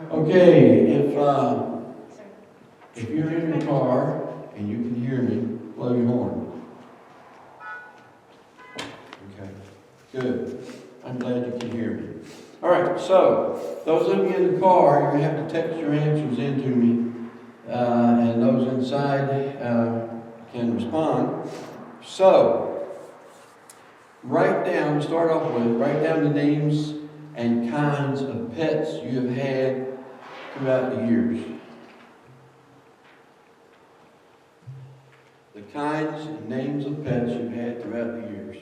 Okay, if you're in your car and you can hear me, blow your horn. Okay, good. I'm glad you can hear me. All right, so those of you in the car, you're going to have to text your answers in to me, and those inside can respond. So, write down the names and kinds of pets you have had throughout the years. The kinds and names of pets you've had throughout the years.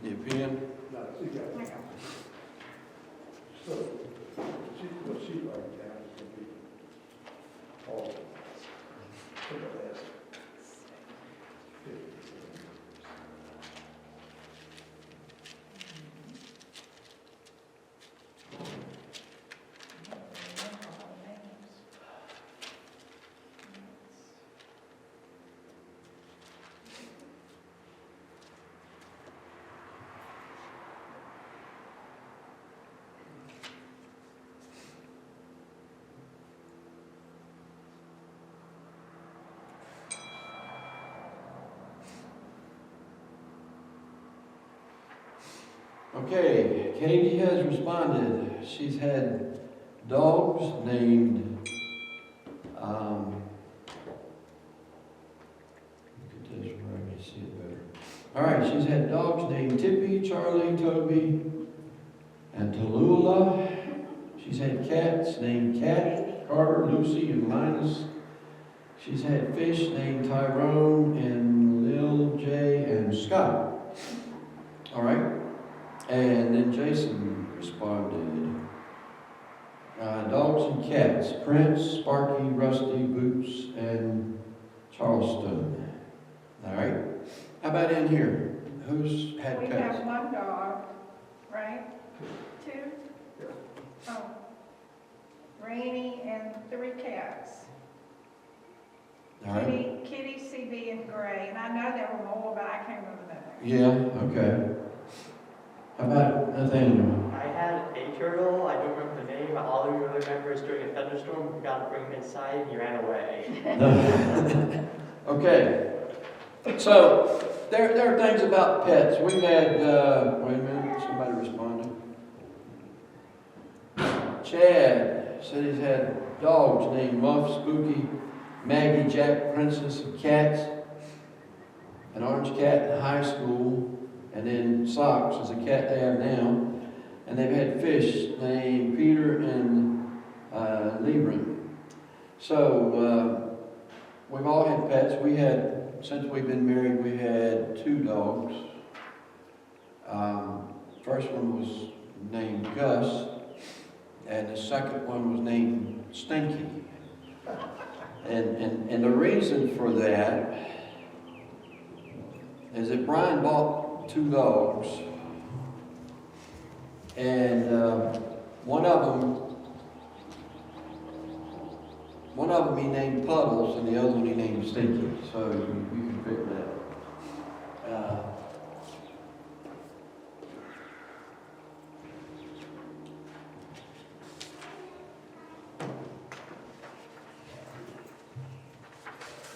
Need a pen? No, she got it. So, what she wrote down is going to be all for the last 50. Okay, Katie has responded. She's had dogs named, look at this where I can see it better. All right, she's had dogs named Tippy, Charlie, Toby, and Tallulah. She's had cats named Cat, Carter, Lucy, and Linus. She's had fish named Tyrone and Lil J and Scott. All right. And then Jason responded, dogs and cats, Prince, Sparky, Rusty, Boots, and Charleston. All right. How about in here? Who's had We pets? have one dog, right? Two? Oh. Rainy and 3 cats. All right. Kitty, CB, and Gray. And I know there were more, but I can't remember that. Yeah, okay. How about Nathaniel? I had a turtle, I don't remember the name, all I really remember is during a thunderstorm, we got to bring him inside and he ran away. Okay. So, there are things about pets. We had, wait a minute, somebody responded. Chad said he's had dogs named Muff, Spooky, Maggie, Jack, Princess, and cats. An orange cat in high school. And then Socks is a cat they have now. And they've had fish named Peter and Libran. So, we've all had pets. Since we've been married, we had 2 dogs. First one was named Gus, and the second one was named Stinky. And the reason for that is that Brian bought 2 dogs, and one of them he named Puddles, and the other one he named Stinky. So you can figure that out.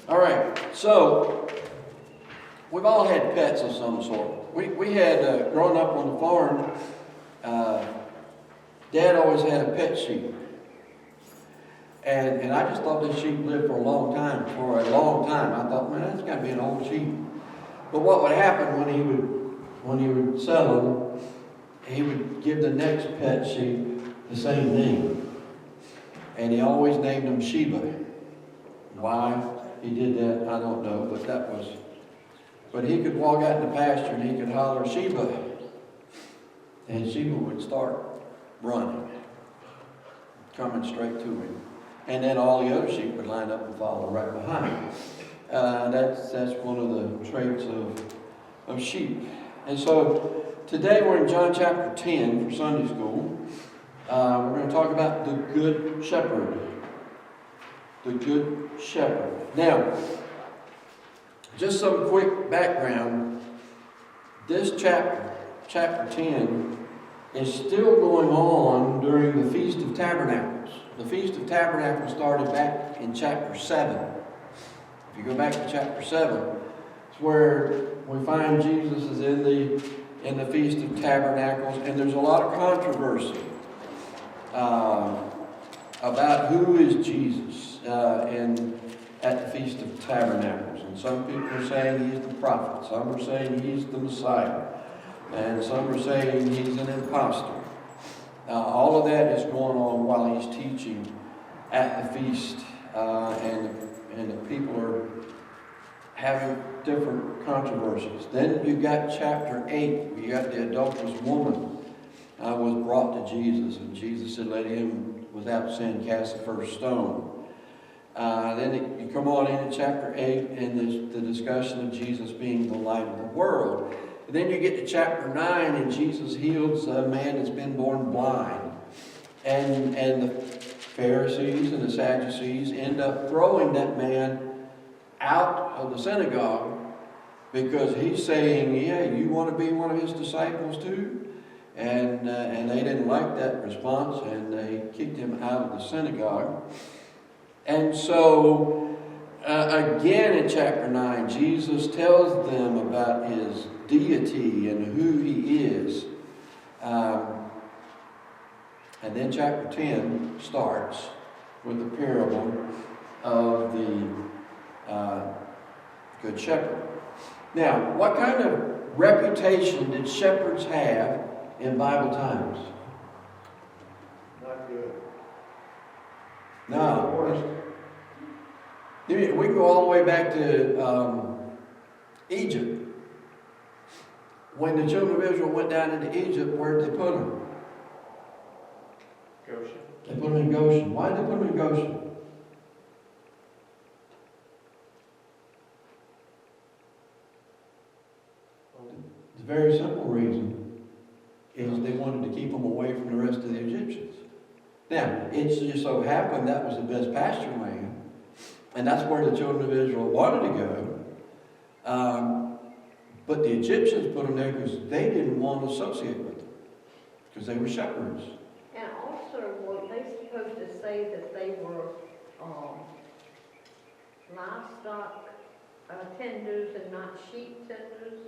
All right, so we've all had pets of some sort. We had, growing up on the farm, Dad always had a pet sheep. And I just thought this sheep lived for a long time. I thought, man, that's got to be an old sheep. But what would happen when he would sell them, he would give the next pet sheep the same name. And he always named them Sheba. Why he did that, I don't know, but he could walk out in the pasture and he could holler, Sheba. And Sheba would start running, coming straight to him. And then all the other sheep would line up and follow right behind. That's one of the traits of sheep. And so today we're in John chapter 10 for Sunday school. We're going to talk about the Good Shepherd. The Good Shepherd. Now, just some quick background. This chapter 10, is still going on during the Feast of Tabernacles. The Feast of Tabernacles started back in chapter 7. If you go back to chapter 7, it's where we find Jesus is in the Feast of Tabernacles, and there's a lot of controversy about who is Jesus at the Feast of Tabernacles. And some people are saying he's the prophet, some are saying he's the Messiah, and some are saying he's an impostor. All of that is going on while he's teaching at the feast, and the people are having different controversies. Then you got chapter 8, you got the adulterous woman was brought to Jesus, and Jesus said, let him without sin cast the first stone. Then you come on into chapter 8, and there's the discussion of Jesus being the light of the world. And then you get to chapter 9, and Jesus heals a man that's been born blind. And the Pharisees and the Sadducees end up throwing that man out of the synagogue because he's saying, yeah, you want to be one of his disciples too? And they didn't like that response, and they kicked him out of the synagogue. And so, again in chapter 9, Jesus tells them about his deity and who he is. And then chapter 10 starts with the parable of the Good Shepherd. Now, what kind of reputation did shepherds have in Bible times? Not good. No. Worst. We go all the way back to Egypt. When the children of Israel went down into Egypt, where did they put them? Goshen. They put them in Goshen. Why did they put them in Goshen? It's a very simple reason, is they wanted to keep them away from the rest of the Egyptians. Now, it just so happened that was the best pasture land, and that's where the children of Israel wanted to go. But the Egyptians put them there because they didn't want to associate with them, because they were shepherds. And also, were they supposed to say that they were livestock tenders and not sheep tenders?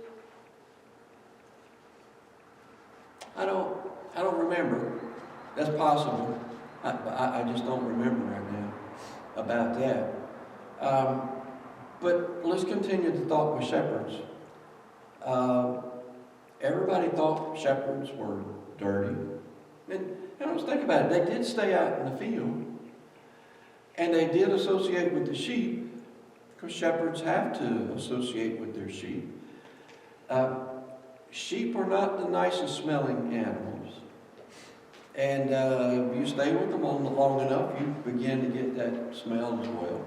I don't remember. That's possible. I just don't remember right now about that. But let's continue the thought with shepherds. Everybody thought shepherds were dirty. And let's think about it. They did stay out in the field. And they did associate with the sheep, because shepherds have to associate with their sheep. Sheep are not the nicest smelling animals. And if you stay with them long enough, you begin to get that smell as well.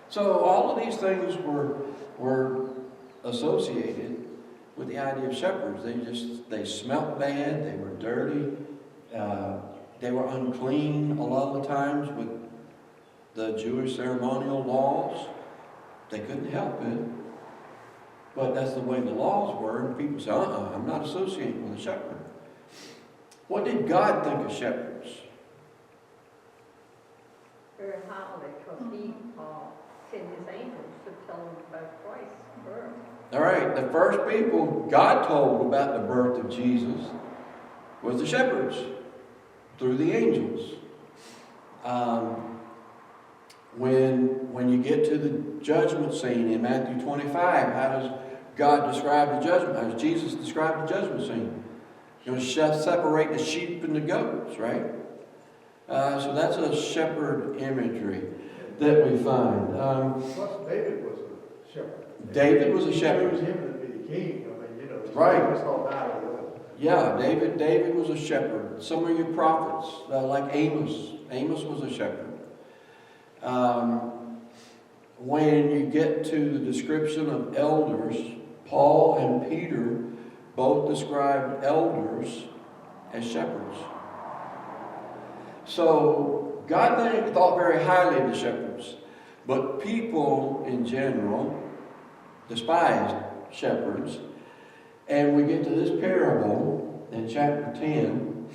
So all of these things were associated with the idea of shepherds. They smelt bad, they were dirty, they were unclean a lot of the times with the Jewish ceremonial laws. They couldn't help it. But that's the way the laws were, and people say, I'm not associating with a shepherd. What did God think of shepherds? Very highly, because he sent his angels to tell them about Christ's birth. All right, the first people God told about the birth of Jesus was the shepherds, through the angels. When you get to the judgment scene in Matthew 25, how does God describe the judgment? How does Jesus describe the judgment scene? He'll separate the sheep and the goats, right? So that's a shepherd imagery that we find. Plus, David was a shepherd. David was a He shepherd. chose him to be the king. I mean, Right. It's all about it. Yeah, David was a shepherd. Some of your prophets, like Amos was a shepherd. When you get to the description of elders, Paul and Peter both described elders as shepherds. So God thought very highly of the shepherds, but people in general despised shepherds. And we get to this parable in chapter 10,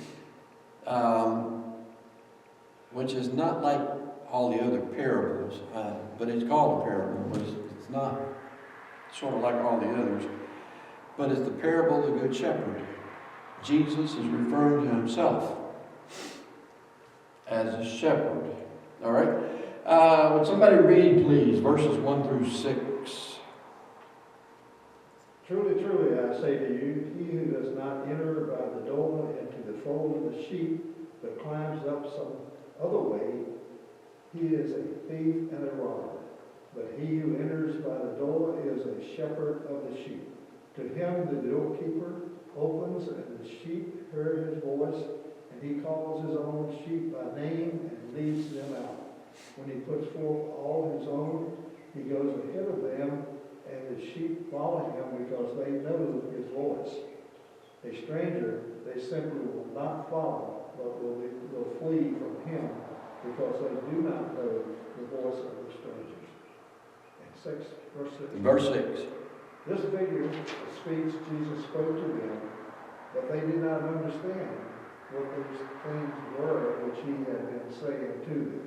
which is not like all the other parables, but it's called a parable, but it's not sort of like all the others. But it's the parable of the Good Shepherd. Jesus is referring to himself as a shepherd. All right? Would somebody read, please, verses 1 through 6? Truly, truly, I say to you, he who does not enter by the door into the fold of the sheep, but climbs up some other way, he is a thief and a robber. But he who enters by the door is a shepherd of the sheep. To him the doorkeeper opens, and the sheep hear his voice, and he calls his own sheep by name and leads them out. When he puts forth all his own, he goes ahead of them, and the sheep follow him because they know his voice. A stranger they simply will not follow, but will flee from him because they do not know the voice of the strangers. And verse 6. This figure of speech Jesus spoke to them, but they did not understand what these things were which he had been saying to them.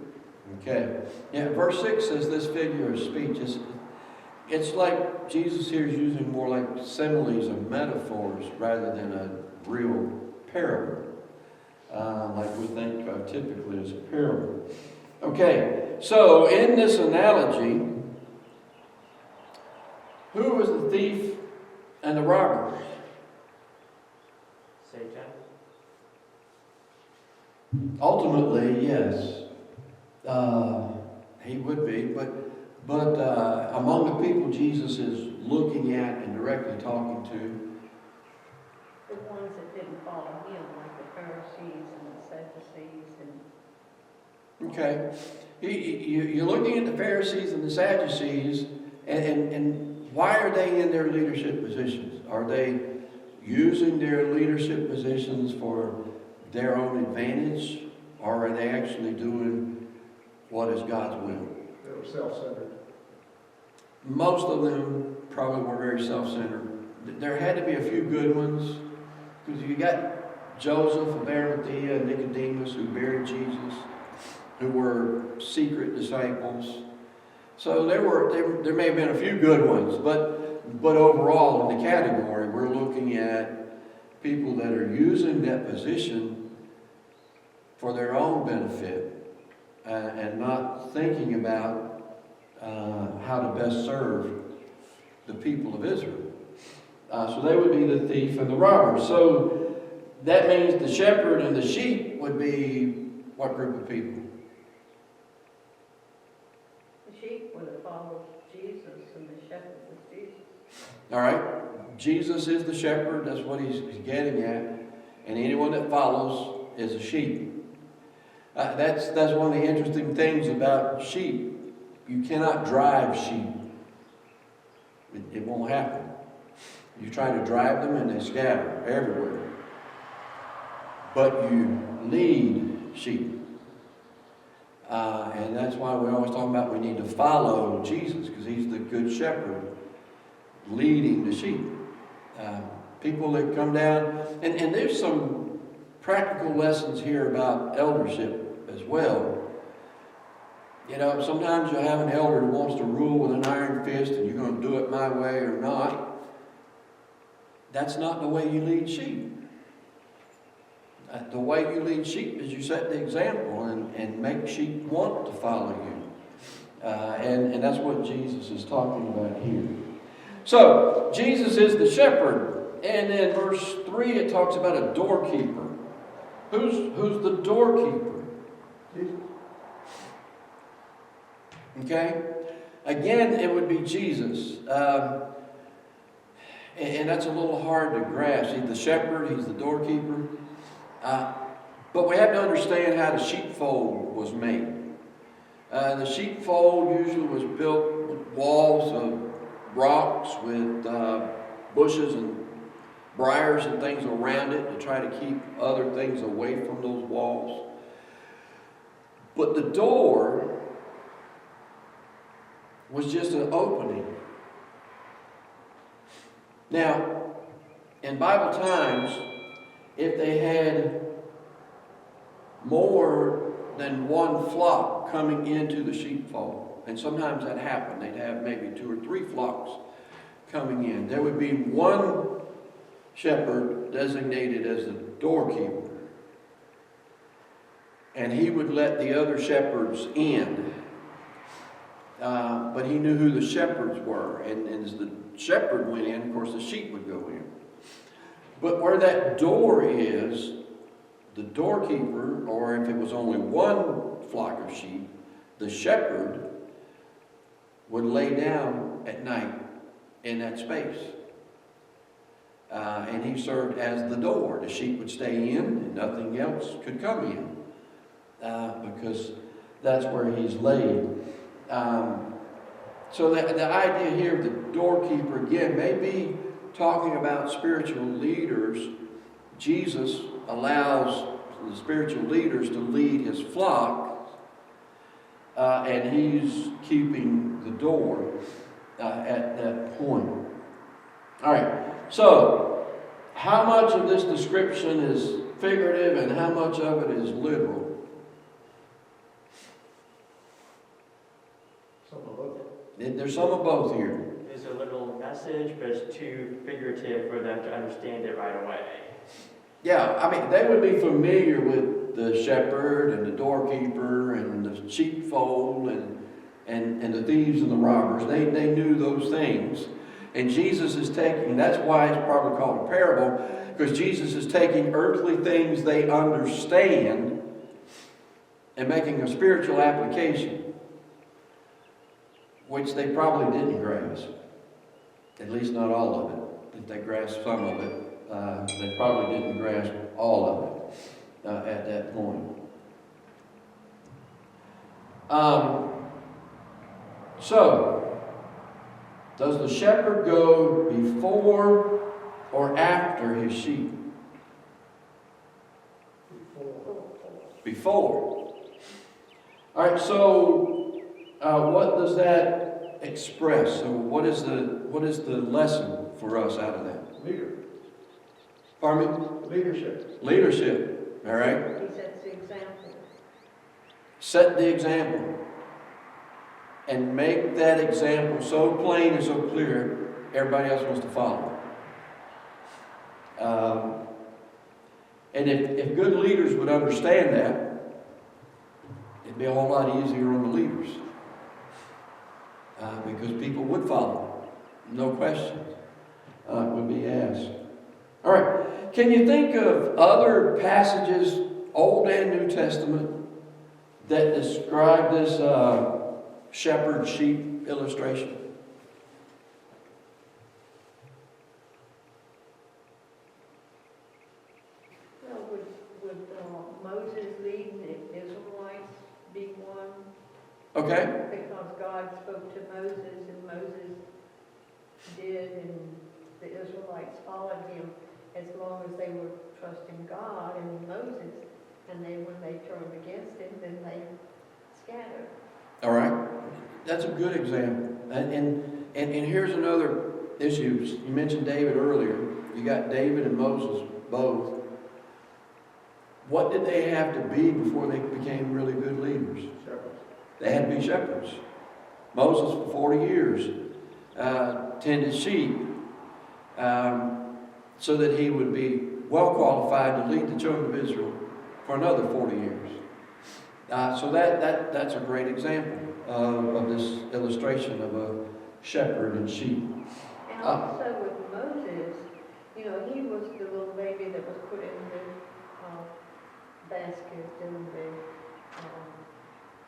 Okay. Yeah, verse 6 says this figure of speech. It's like Jesus here is using more like similes or metaphors rather than a real parable. Like we think typically as a parable. Okay, so in this analogy, who was the thief and the robber? Satan. Ultimately, yes. He would be, but among the people Jesus is looking at and directly talking to, The ones that didn't follow him, like the Pharisees and the Sadducees and... okay, you're looking at the Pharisees and the Sadducees, and why are they in their leadership positions? Are they using their leadership positions for their own advantage, or are they actually doing what is God's will? They were self-centered. Most of them probably were very self-centered. There had to be a few good ones, because you got Joseph of Arimathea and Nicodemus who buried Jesus, who were secret disciples. So there may have been a few good ones, but overall in the category, we're looking at people that are using that position for their own benefit and not thinking about how to best serve the people of Israel. So they would be the thief and the robber. So that means the shepherd and the sheep would be what group of people? The sheep would have followed Jesus, and the shepherd was Jesus. All right. Jesus is the shepherd. That's what he's getting at. And anyone that follows is a sheep. That's one of the interesting things about sheep. You cannot drive sheep. It won't happen. You try to drive them and they scatter everywhere. But you lead sheep. And that's why we always talk about we need to follow Jesus, because he's the good shepherd leading the sheep. People that come down, and there's some practical lessons here about eldership as well. You know, sometimes you'll have an elder who wants to rule with an iron fist and you're going to do it my way or not. That's not the way you lead sheep. The way you lead sheep is you set the example and make sheep want to follow you. And that's what Jesus is talking about here. So, Jesus is the shepherd. And in verse 3 it talks about a doorkeeper. Who's the doorkeeper? Jesus. Okay? Again, it would be Jesus. And that's a little hard to grasp. He's the shepherd, he's the doorkeeper. But we have to understand how the sheepfold was made. The sheepfold usually was built with walls of rocks with bushes and briars and things around it to try to keep other things away from those walls. But the door was just an opening Now, in Bible times, if they had more than one flock coming into the sheepfold, and sometimes that happened, they'd have maybe 2 or 3 flocks coming in. There would be one shepherd designated as the doorkeeper, and he would let the other shepherds in. But he knew who the shepherds were, and as the shepherd went in, of course, the sheep would go in. But where that door is, the doorkeeper, or if it was only one flock of sheep, the shepherd would lay down at night in that space. And he served as the door. The sheep would stay in, and nothing else could come in, because that's where he's laid. So the idea here of the doorkeeper, again, may be talking about spiritual leaders. Jesus allows the spiritual leaders to lead his flock, and he's keeping the door at that point. All right, so how much of this description is figurative and how much of it is literal? Some of both. There's some of both here. There's a little message, but it's too figurative for them to understand it right away. Yeah, I mean, they would be familiar with the shepherd and the doorkeeper and the sheepfold and the thieves and the robbers. They knew those things. And Jesus is taking, that's why it's probably called a parable, because Jesus is taking earthly things they understand and making a spiritual application, which they probably didn't grasp. At least not all of it. If they grasped some of it, they probably didn't grasp all of it at that point. So, does the shepherd go before or after his sheep? Before. All right, so what does that express? So what is the lesson for us out of that? Leader. Pardon me? Leadership. Leadership. All right. He sets the example. Set the example. And make that example so plain and so clear, everybody else wants to follow. And if good leaders would understand that, it'd be a whole lot easier on the leaders. Because people would follow. No question would be asked. All right. Can you think of other passages, Old and New Testament, that describe this shepherd-sheep illustration? Well, would Moses leading the Israelites be one? Okay. Because God spoke to Moses and Moses did, and the Israelites followed him as long as they were trusting God and Moses. And then when they turned against him, then they scattered. All right. That's a good example. And here's another issue. You mentioned David earlier. You got David and Moses both. What did they have to be before they became really good leaders? Shepherds. They had to be shepherds. Moses, for 40 years, tended sheep so that he would be well qualified to lead the children of Israel for another 40 years. So that's a great example of this illustration of a shepherd and sheep. And also with Moses, he was the little baby that was put in the basket, and the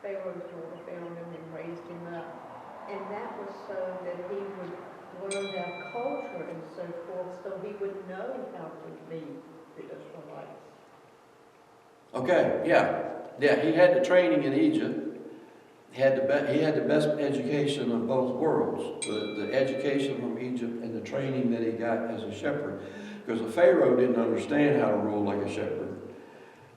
Pharaoh's daughter found him and raised him up. And that was so that he would learn their culture and so forth, so he would know how to lead the Israelites. Okay, yeah, he had the training in Egypt. He had the best education of both worlds, the education from Egypt and the training that he got as a shepherd, because the Pharaoh didn't understand how to rule like a shepherd,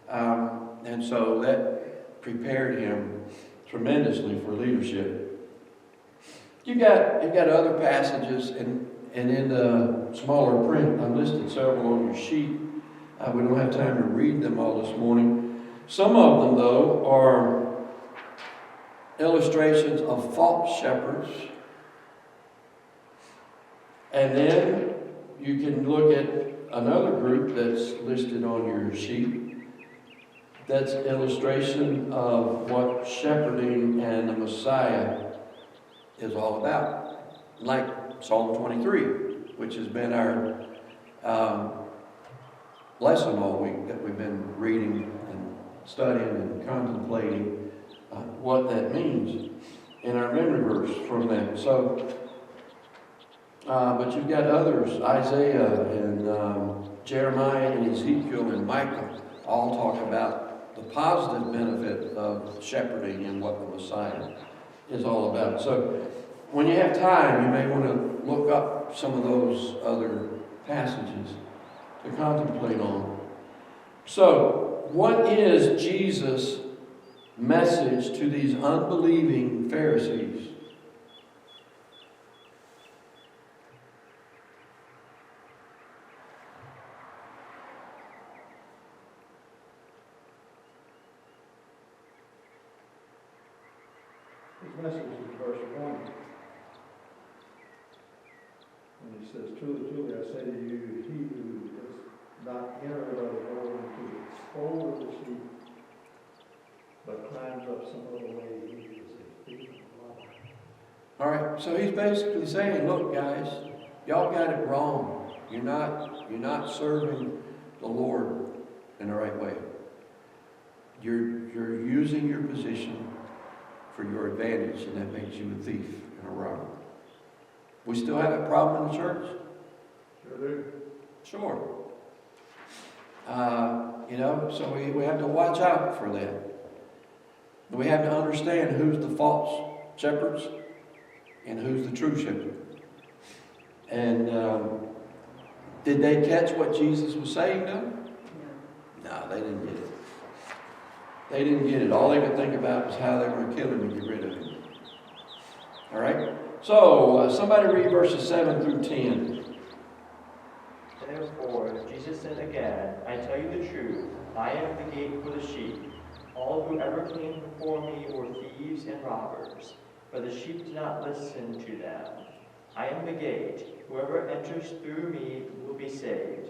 and so that prepared him tremendously for leadership. You've got other passages, and And in the smaller print, I've listed several on your sheet. We don't have time to read them all this morning. Some of them, though, are illustrations of false shepherds. And then you can look at another group that's listed on your sheet. That's illustration of what shepherding and the Messiah is all about. Like Psalm 23, which has been our lesson all week that we've been reading and studying and contemplating what that means in our memory verse from that. So, but you've got others, Isaiah and Jeremiah and Ezekiel and Micah, all talk about the positive benefit of shepherding and what the Messiah is all about. So when you have time, you may want to look up some of those other passages to contemplate on. So, what is Jesus' message to these unbelieving Pharisees? His message is verse 1. And he says, truly, truly, I say to you, he who does not enter by the door into the fold of the sheep, but climbs up some other way, he is a thief and a robber. All right, so he's basically saying, look, guys, y'all got it wrong. You're not serving the Lord in the right way. You're using your position for your advantage, and that makes you a thief and a robber. We still have that problem in the church? Sure do. Sure. So we have to watch out for that. We have to understand who's the false shepherds and who's the true shepherd. And did they catch what Jesus was saying, though? No, they didn't get it. They didn't get it. All they could think about was how they were going to kill him and get rid of him. All right? So, somebody read verses 7 through 10. Therefore, Jesus said again, I tell you the truth, I am the gate for the sheep. All who ever came before me were thieves and robbers, but the sheep did not listen to them. I am the gate. Whoever enters through me will be saved.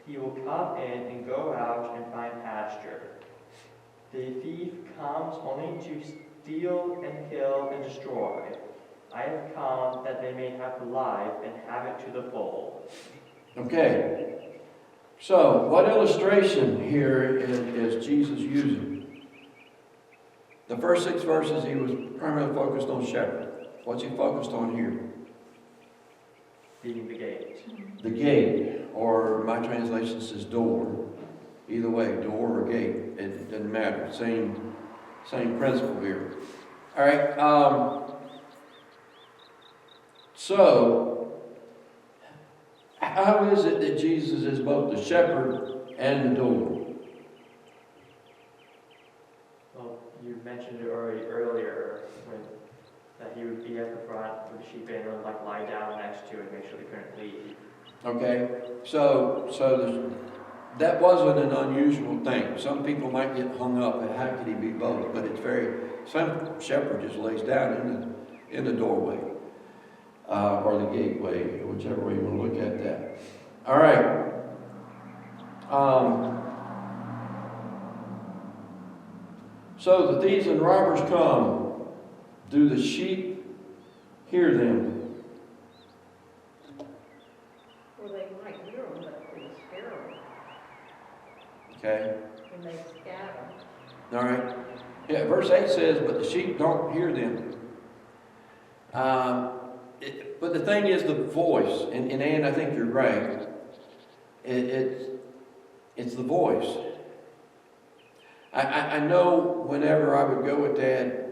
He will come in and go out and find pasture. The thief comes only to steal and kill and destroy. I have come that they may have life and have it to the full. Okay. So, what illustration here is Jesus using? The first 6 verses, he was primarily focused on shepherd. What's he focused on here? Being the gate. The gate, or my translation says door. Either way, door or gate, it doesn't matter. Same principle here. All right. So, how is it that Jesus is both the shepherd and the door? Well, you mentioned it earlier that he would be at the front with the sheep and like lie down next to it, make sure they couldn't leave. Okay, so that wasn't an unusual thing. Some people might get hung up at how could he be both, but it's very simple. Shepherd just lays down in the doorway or the gateway, whichever way you want to look at that. All right. So the thieves and robbers come. Do the sheep hear them? Well, they might hear them, but they scare them, Okay. and they scatter. All right. Yeah, verse 8 says, but the sheep don't hear them. But the thing is the voice, and Ann, I think you're right. It's the voice. I know whenever I would go with Dad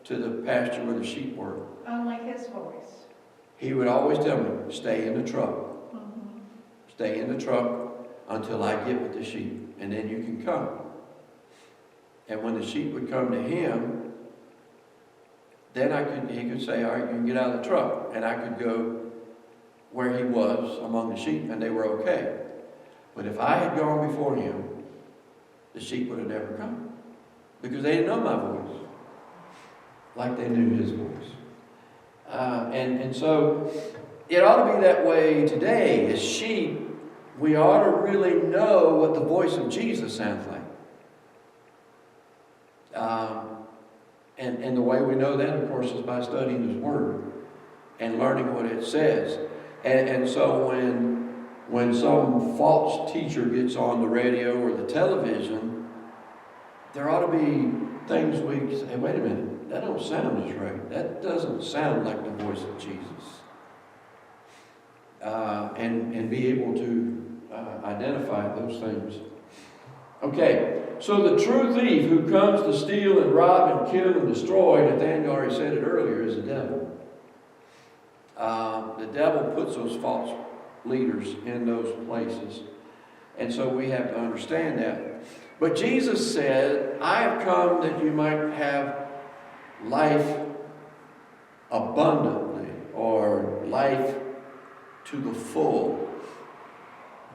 to the pasture where the sheep were, Only his voice. he would always tell me, stay in the truck. Mm-hmm. Stay in the truck until I get with the sheep, and then you can come. And when the sheep would come to him, then he could say, all right, you can get out of the truck. And I could go where he was among the sheep, and they were okay. But if I had gone before him, the sheep would have never come, because they didn't know my voice like they knew his voice. And so it ought to be that way today. As sheep, we ought to really know what the voice of Jesus sounds like. And the way we know that, of course, is by studying his word and learning what it says. And so when some false teacher gets on the radio or the television, there ought to be things we say, wait a minute, that don't sound as right. That doesn't sound like the voice of Jesus. And be able to identify those things. Okay, so the true thief who comes to steal and rob and kill and destroy, Nathaniel already said it earlier, is the devil. The devil puts those false leaders in those places. And so we have to understand that. But Jesus said, I have come that you might have life abundantly, or life to the full.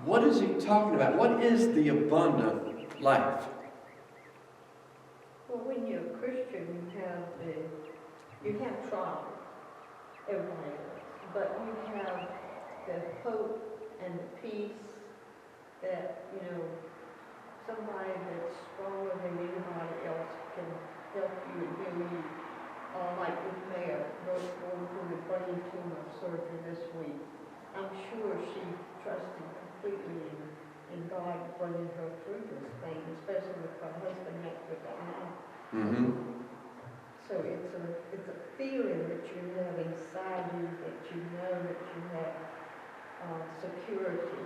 What is he talking about? What is the abundant life? Well, when you're a Christian, you have trials. Everybody does. But you have the hope and the peace that, somebody that's stronger than anybody else can help you and heal you. Like with Mary, going through the brain tumor surgery this week. I'm sure she trusted completely in God bringing her through this thing, especially with her husband after God. Mm-hmm. So it's a feeling that you have inside you, that you know that you have security.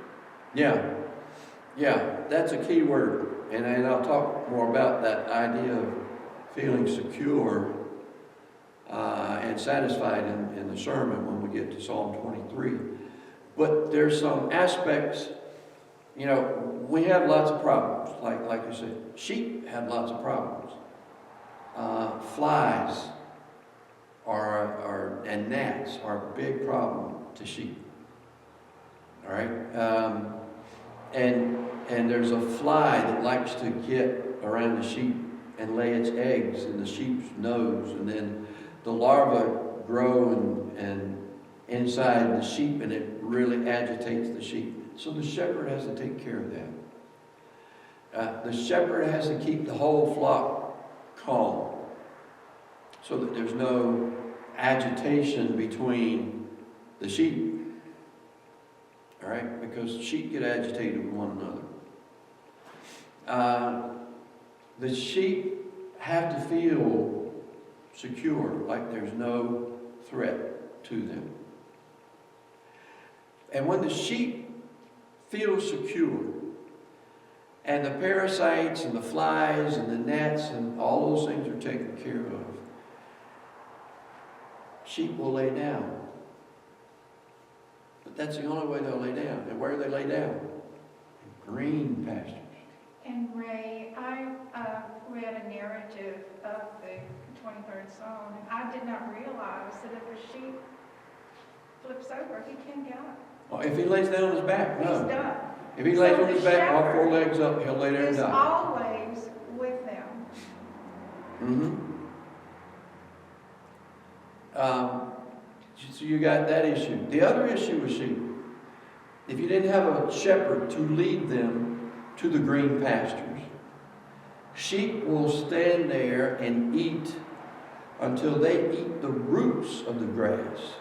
Yeah, that's a key word. And I'll talk more about that idea of feeling secure and satisfied in the sermon when we get to Psalm 23. But there's some aspects, we have lots of problems. Like you said, sheep have lots of problems. Flies and gnats are a big problem to sheep. All right? And there's a fly that likes to get around the sheep and lay its eggs in the sheep's nose, and then the larvae grow and inside the sheep, and it really agitates the sheep. So the shepherd has to take care of that. The shepherd has to keep the whole flock calm so that there's no agitation between the sheep. All right? Because sheep get agitated with one another. The sheep have to feel secure, like there's no threat to them. And when the sheep feel secure, and the parasites and the flies and the gnats and all those things are taken care of, sheep will lay down. But that's the only way they'll lay down. And where do they lay down? In green pastures. And Ray, I read a narrative of the 23rd Psalm, and I did not realize that if a sheep flips over, he can't get up. Well, if he lays down on his back, no. He's done. If he lays So on his the back, all four shepherd legs up, he'll lay there and He's die. always with them. So you got that issue. The other issue with sheep, if you didn't have a shepherd to lead them to the green pastures, sheep will stand there and eat until they eat the roots of the grass.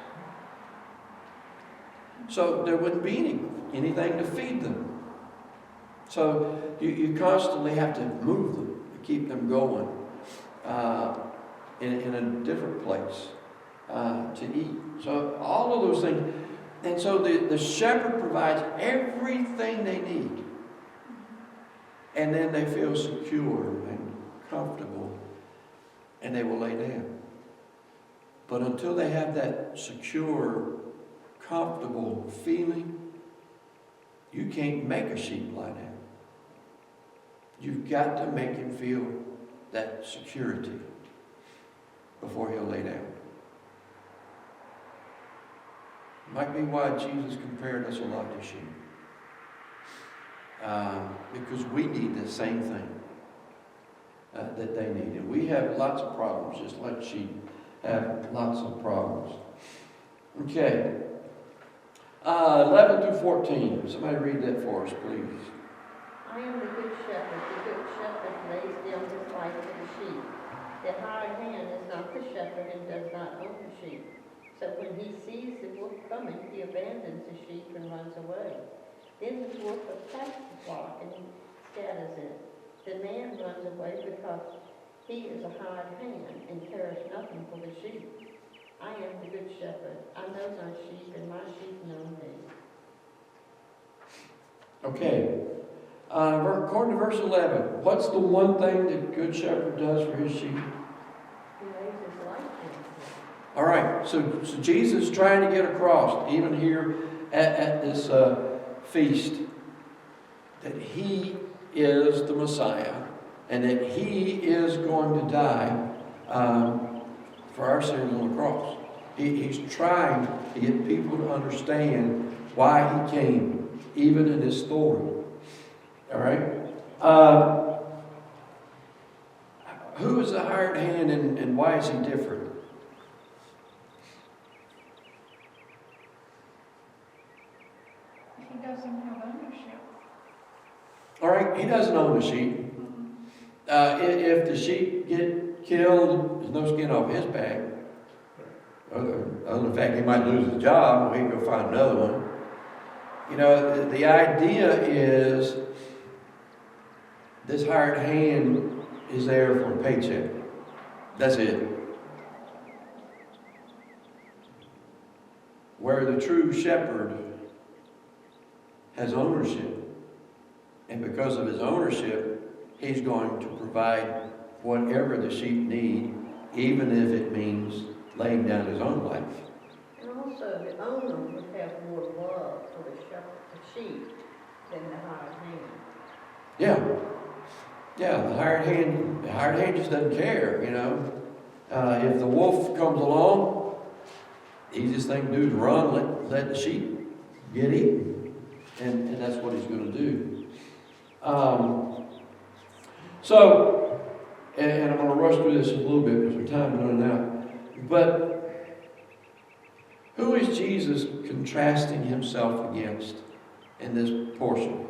So there wouldn't be anything to feed them. So you constantly have to move them to keep them going in a different place to eat. So all of those things. And so the shepherd provides everything they need. And then they feel secure and comfortable, and they will lay down. But until they have that secure, comfortable feeling, you can't make a sheep lie down. You've got to make him feel that security before he'll lay down. Might be why Jesus compared us a lot to sheep. Because we need the same thing that they need. And we have lots of problems, just like sheep have lots of problems. Okay. 11 through 14. Somebody read that for us, please. I am the good shepherd. The good shepherd lays down his life for the sheep. The hired hand is not the shepherd and does not own the sheep. So when he sees the wolf coming, he abandons the sheep and runs away. Then the wolf attacks the flock and scatters it. The man runs away because he is a hired hand and cares nothing for the sheep. I am the good shepherd. I know my sheep, and my sheep know me. Okay. According to verse 11, what's the one thing that good shepherd does for his sheep? He lays his life down. All right, so Jesus is trying to get across, even here at this feast, that he is the Messiah and that he is going to die for our sins on the cross. He's trying to get people to understand why he came, even in this story. All right? Who is the hired hand and why is he different? He doesn't have ownership. All right, he doesn't own the sheep. If the sheep get killed, there's no skin off his back. Other than the fact he might lose his job, he can go find another one. You know, the idea is this hired hand is there for a paycheck. That's it. Where the true shepherd has ownership. And because of his ownership, he's going to provide whatever the sheep need, even if it means laying down his own life. And also, the owner would have more love for the sheep than the hired hand. Yeah. Yeah, the hired hand just doesn't care, you know. If the wolf comes along, the easiest thing to do is run, let the sheep get eaten. And that's what he's going to do. And I'm going to rush through this a little bit because our time's running out. But who is Jesus contrasting himself against in this portion?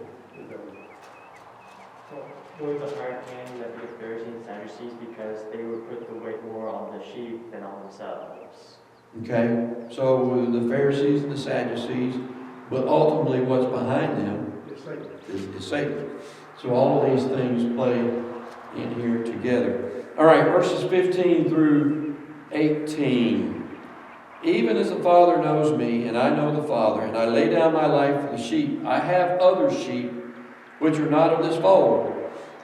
Were the hired hand that the Pharisees and Sadducees because they would put the weight more on the sheep than on themselves. Okay, so the Pharisees and the Sadducees, but ultimately what's behind them is Satan. So all of these things play in here together. All right, verses 15 through 18. Even as the Father knows me, and I know the Father, and I lay down my life for the sheep, I have other sheep which are not of this fold.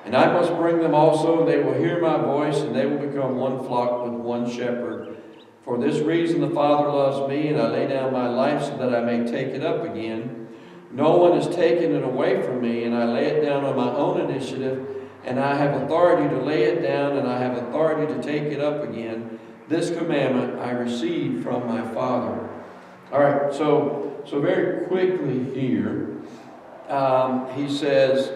And I must bring them also, and they will hear my voice, and they will become one flock with one shepherd. For this reason the Father loves me, and I lay down my life so that I may take it up again. No one has taken it away from me, and I lay it down on my own initiative, and I have authority to lay it down, and I have authority to take it up again. This commandment I received from my Father. All right, so very quickly here, he says,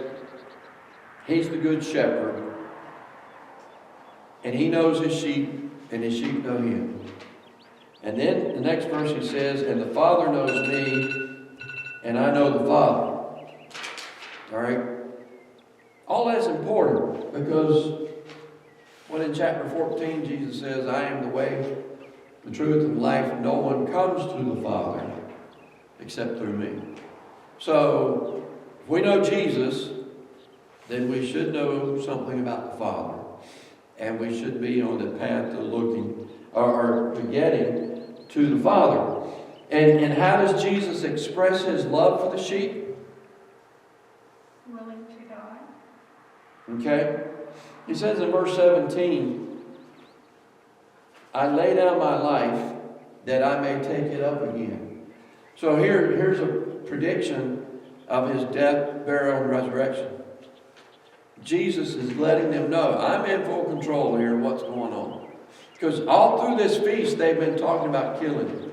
he's the good shepherd, and he knows his sheep, and his sheep know him. And then the next verse he says, and the Father knows me, and I know the Father. All right? All that's important because when in chapter 14 Jesus says, I am the way, the truth, and life, no one comes to the Father except through me. So, if we know Jesus, then we should know something about the Father. And we should be on the path to looking or to getting to the Father. And how does Jesus express his love for the sheep? Willing to die. Okay? He says in verse 17, I lay down my life that I may take it up again. So here's a prediction of his death, burial, and resurrection. Jesus is letting them know, I'm in full control here of what's going on. Because all through this feast, they've been talking about killing him.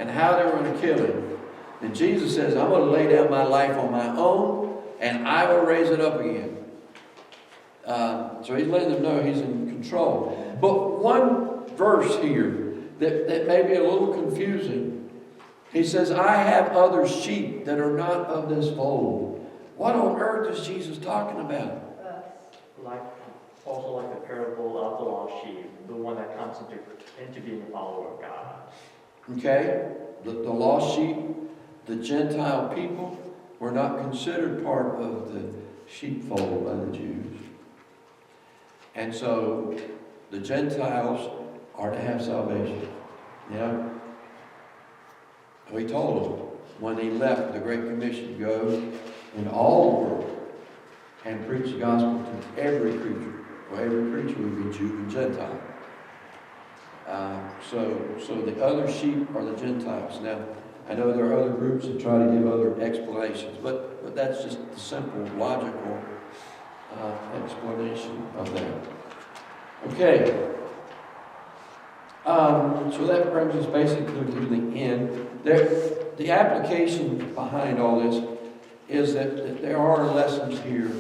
and how they were going to kill him. And Jesus says, I'm going to lay down my life on my own, and I will raise it up again. So he's letting them know he's in control. But one verse here that may be a little confusing. He says, I have other sheep that are not of this fold. What on earth is Jesus talking about? Also like the parable of the lost sheep, the one that comes into being a follower of God. Okay? The lost sheep, the Gentile people, were not considered part of the sheepfold by the Jews. And so the Gentiles are to have salvation. Yeah? We told them when he left the Great Commission, go into all the world and preach the gospel to every creature. Well, every creature would be Jew and Gentile. So the other sheep are the Gentiles. Now, I know there are other groups that try to give other explanations, but that's just the simple, logical explanation of that. Okay. So that brings us basically to the end. The application behind all this is that there are lessons here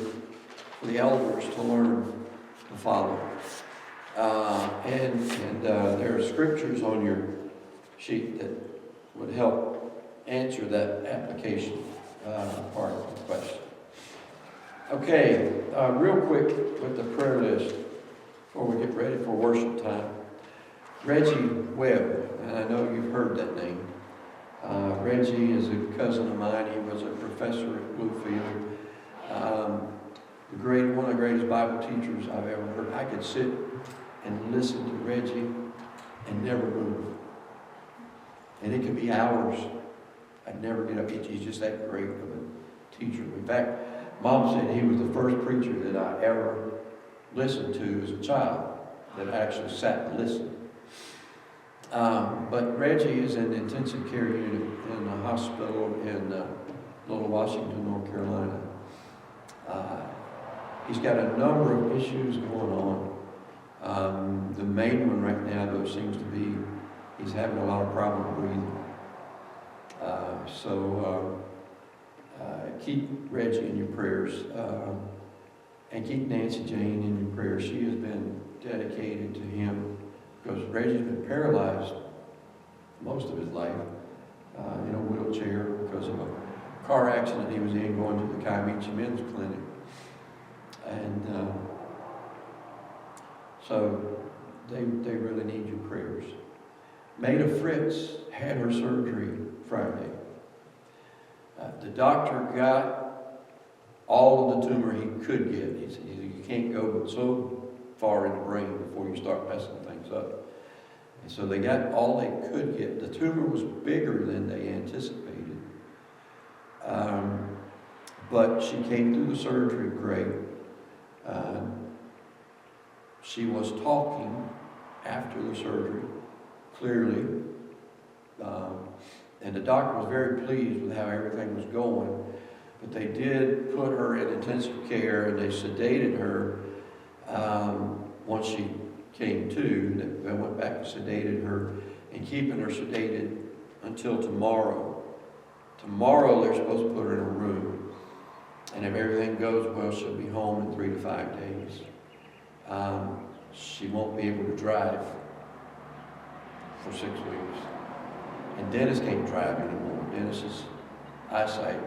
for the elders to learn to follow. And there are scriptures on your sheet that would help answer that application part of the question. Okay, real quick with the prayer list before we get ready for worship time. Reggie Webb, and I know you've heard that name. Reggie is a cousin of mine. He was a professor at Bluefield. One of the greatest Bible teachers I've ever heard. I could sit and listen to Reggie and never move. And it could be hours. I'd never get up. He's just that great of a teacher. In fact, Mom said he was the first preacher that I ever listened to as a child, that I actually sat and listened. But Reggie is in the intensive care unit in a hospital in Little Washington, North Carolina. He's got a number of issues going on. The main one right now, though, seems to be he's having a lot of problem breathing. Keep Reggie in your prayers. And keep Nancy Jane in your prayers. She has been dedicated to him because Reggie's been paralyzed most of his life in a wheelchair because of a car accident he was in going to the Kaimichi Men's Clinic. And so they really need your prayers. Maida Fritz had her surgery Friday. The doctor got all of the tumor he could get. He said, you can't go but so far in the brain before you start messing things up. And so they got all they could get. The tumor was bigger than they anticipated. But she came through the surgery great. She was talking after the surgery, clearly. And the doctor was very pleased with how everything was going. But they did put her in intensive care and they sedated her once she came to. They went back and sedated her and keeping her sedated until tomorrow. Tomorrow they're supposed to put her in a room. And if everything goes well, she'll be home in 3 to 5 days. She won't be able to drive for 6 weeks. And Dennis can't drive anymore. Dennis's eyesight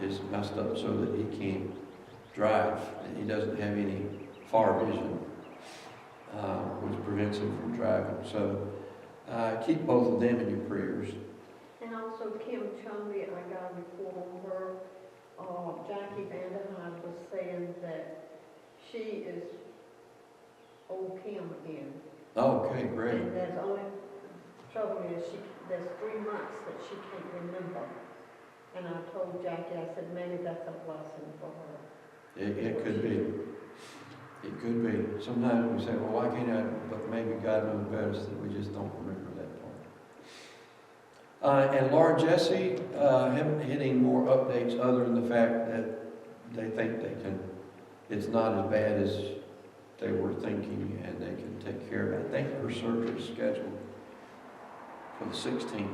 is messed up so that he can't drive. And he doesn't have any far vision, which prevents him from driving. So keep both of them in your prayers. And also Kim Chumby, I got a report on her. Jackie Vanderheim was saying that she is old Kim again. Okay, great. And there's only trouble is there's 3 months that she can't remember. And I told Jackie, I said, maybe that's a blessing for her. It could be. It could be. Sometimes we say, well, why can't I? But maybe God knows best that we just don't remember that part. And Laura Jesse, haven't had any more updates other than the fact that they think it's not as bad as they were thinking and they can take care of it. I think her surgery is scheduled for the 16th.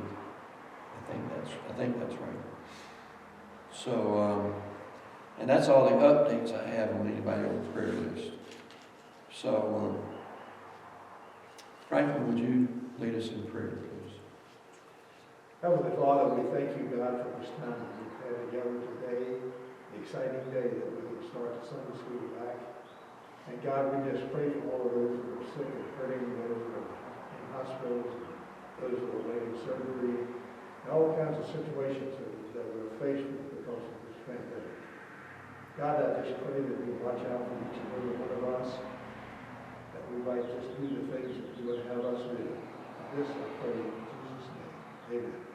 I think that's right. So, and that's all the updates I have on anybody on the prayer list. So, Franklin, would you lead us in prayer, please? Heavenly Father, we thank you, God, for this time that we've had together today, the exciting day that we can start the Sunday school back. And God, we just pray for all of those who are sick and hurting, those who are in hospitals, those who are awaiting surgery, and all kinds of situations that we're faced with because of this pandemic. God, I just pray that we watch out for each and every one of us, that we might just do the things that you would have us do. This I pray in Jesus' name. Amen.